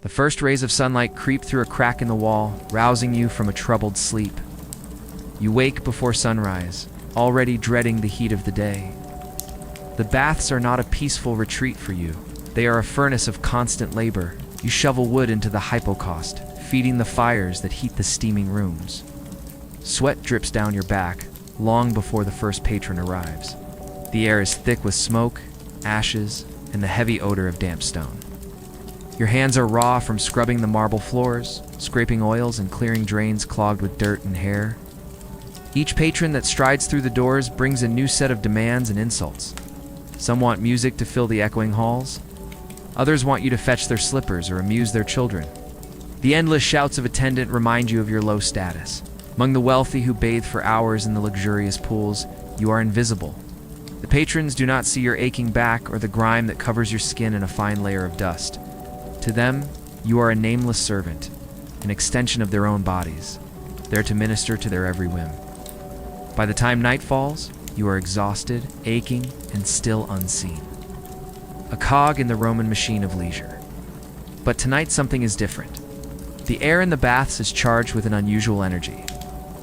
The first rays of sunlight creep through a crack in the wall, rousing you from a troubled sleep. You wake before sunrise, already dreading the heat of the day. The baths are not a peaceful retreat for you. They are a furnace of constant labor. You shovel wood into the hypocaust, feeding the fires that heat the steaming rooms. Sweat drips down your back, long before the first patron arrives. The air is thick with smoke, ashes, and the heavy odor of damp stone. Your hands are raw from scrubbing the marble floors, scraping oils and clearing drains clogged with dirt and hair. Each patron that strides through the doors brings a new set of demands and insults. Some want music to fill the echoing halls. Others want you to fetch their slippers or amuse their children. The endless shouts of attendant remind you of your low status. Among the wealthy who bathe for hours in the luxurious pools, you are invisible. The patrons do not see your aching back or the grime that covers your skin in a fine layer of dust. To them, you are a nameless servant, an extension of their own bodies, there to minister to their every whim. By the time night falls, you are exhausted, aching, and still unseen. A cog in the Roman machine of leisure. But tonight something is different. The air in the baths is charged with an unusual energy.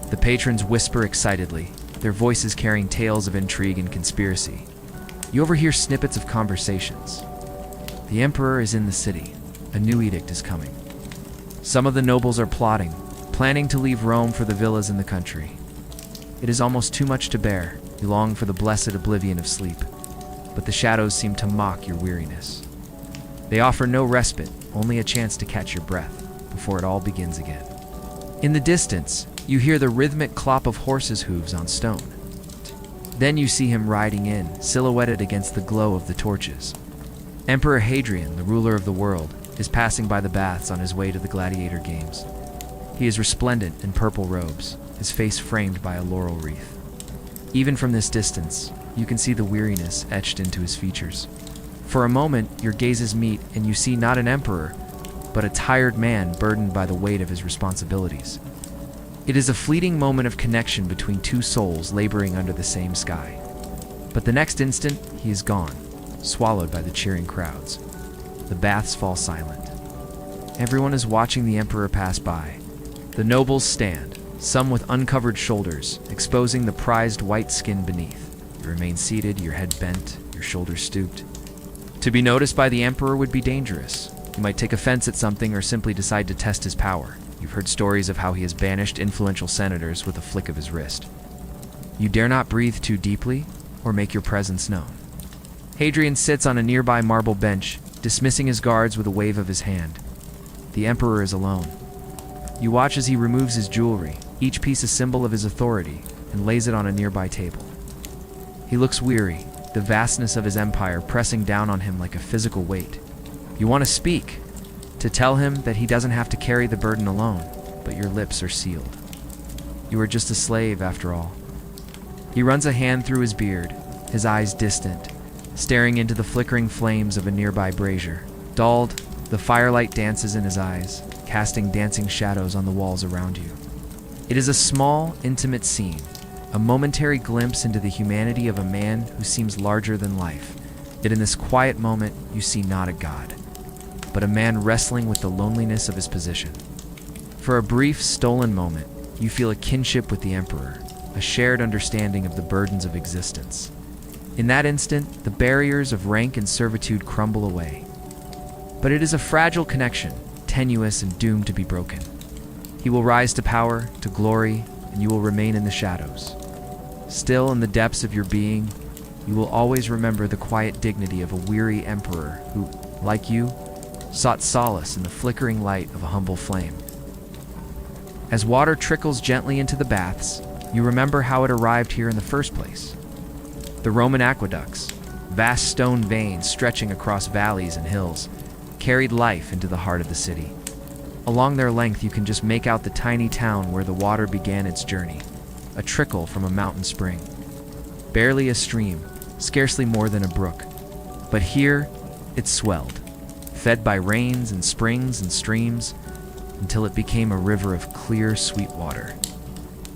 The patrons whisper excitedly, their voices carrying tales of intrigue and conspiracy. You overhear snippets of conversations. The emperor is in the city. A new edict is coming. Some of the nobles are plotting, planning to leave Rome for the villas in the country. It is almost too much to bear. You long for the blessed oblivion of sleep, but the shadows seem to mock your weariness. They offer no respite, only a chance to catch your breath before it all begins again. In the distance, you hear the rhythmic clop of horses' hooves on stone. Then you see him riding in, silhouetted against the glow of the torches. Emperor Hadrian, the ruler of the world, is passing by the baths on his way to the gladiator games. He is resplendent in purple robes, his face framed by a laurel wreath. Even from this distance, you can see the weariness etched into his features. For a moment, your gazes meet and you see not an emperor, but a tired man burdened by the weight of his responsibilities. It is a fleeting moment of connection between two souls laboring under the same sky. But the next instant, he is gone, swallowed by the cheering crowds. The baths fall silent. Everyone is watching the emperor pass by. The nobles stand, some with uncovered shoulders, exposing the prized white skin beneath. You remain seated, your head bent, your shoulders stooped. To be noticed by the emperor would be dangerous. You might take offense at something or simply decide to test his power. You've heard stories of how he has banished influential senators with a flick of his wrist. You dare not breathe too deeply or make your presence known. Hadrian sits on a nearby marble bench, dismissing his guards with a wave of his hand. The emperor is alone. You watch as he removes his jewelry, each piece a symbol of his authority, and lays it on a nearby table. He looks weary, the vastness of his empire pressing down on him like a physical weight. You want to speak, to tell him that he doesn't have to carry the burden alone, but your lips are sealed. You are just a slave, after all. He runs a hand through his beard, his eyes distant, staring into the flickering flames of a nearby brazier. Dulled, the firelight dances in his eyes, casting dancing shadows on the walls around you. It is a small, intimate scene, a momentary glimpse into the humanity of a man who seems larger than life. Yet in this quiet moment, you see not a god, but a man wrestling with the loneliness of his position. For a brief, stolen moment, you feel a kinship with the emperor, a shared understanding of the burdens of existence. In that instant, the barriers of rank and servitude crumble away. But it is a fragile connection, tenuous and doomed to be broken. He will rise to power, to glory, and you will remain in the shadows. Still in the depths of your being, you will always remember the quiet dignity of a weary emperor who, like you, sought solace in the flickering light of a humble flame. As water trickles gently into the baths, you remember how it arrived here in the first place. The Roman aqueducts, vast stone veins stretching across valleys and hills, carried life into the heart of the city. Along their length, you can just make out the tiny town where the water began its journey, a trickle from a mountain spring. Barely a stream, scarcely more than a brook. But here, it swelled, fed by rains and springs and streams, until it became a river of clear, sweet water.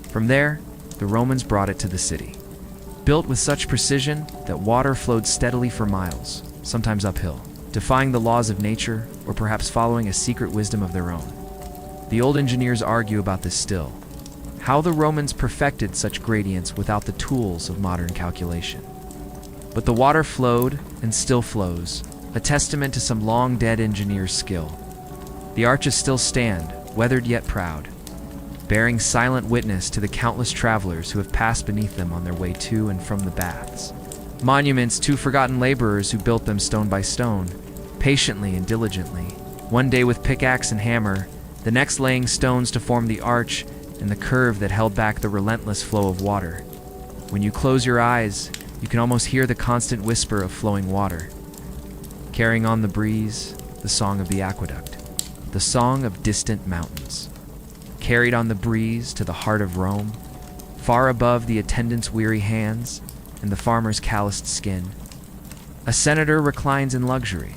From there, the Romans brought it to the city. Built with such precision that water flowed steadily for miles, sometimes uphill, defying the laws of nature, or perhaps following a secret wisdom of their own. The old engineers argue about this still, how the Romans perfected such gradients without the tools of modern calculation. But the water flowed and still flows, a testament to some long-dead engineer's skill. The arches still stand, weathered yet proud, bearing silent witness to the countless travelers who have passed beneath them on their way to and from the baths. Monuments to forgotten laborers who built them stone by stone, patiently and diligently, one day with pickaxe and hammer, the next laying stones to form the arch and the curve that held back the relentless flow of water. When you close your eyes, you can almost hear the constant whisper of flowing water, carrying on the breeze, the song of the aqueduct, the song of distant mountains, carried on the breeze to the heart of Rome, far above the attendants' weary hands and the farmer's calloused skin. A senator reclines in luxury.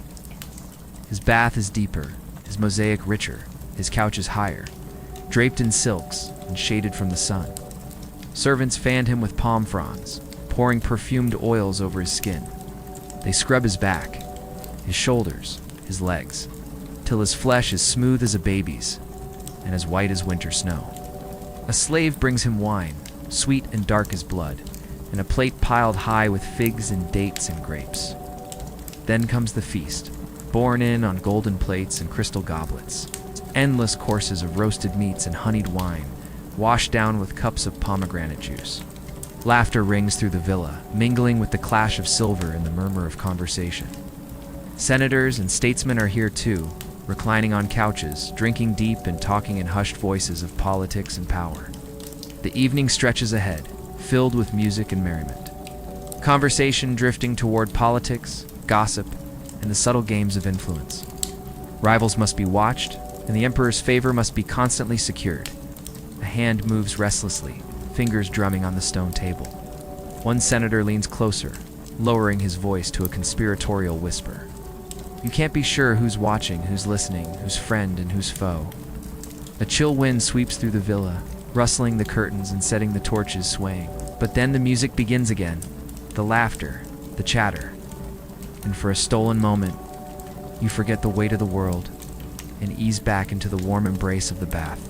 His bath is deeper, his mosaic richer, his couch is higher, draped in silks and shaded from the sun. Servants fanned him with palm fronds, pouring perfumed oils over his skin. They scrub his back, his shoulders, his legs, till his flesh is smooth as a baby's and as white as winter snow. A slave brings him wine, sweet and dark as blood, and a plate piled high with figs and dates and grapes. Then comes the feast, borne in on golden plates and crystal goblets, endless courses of roasted meats and honeyed wine, washed down with cups of pomegranate juice. Laughter rings through the villa, mingling with the clash of silver and the murmur of conversation. Senators and statesmen are here too, reclining on couches, drinking deep and talking in hushed voices of politics and power. The evening stretches ahead, filled with music and merriment. Conversation drifting toward politics, gossip, and the subtle games of influence. Rivals must be watched, and the emperor's favor must be constantly secured. A hand moves restlessly, fingers drumming on the stone table. One senator leans closer, lowering his voice to a conspiratorial whisper. You can't be sure who's watching, who's listening, who's friend and who's foe. A chill wind sweeps through the villa, rustling the curtains and setting the torches swaying. But then the music begins again, the laughter, the chatter. And for a stolen moment, you forget the weight of the world and ease back into the warm embrace of the bath.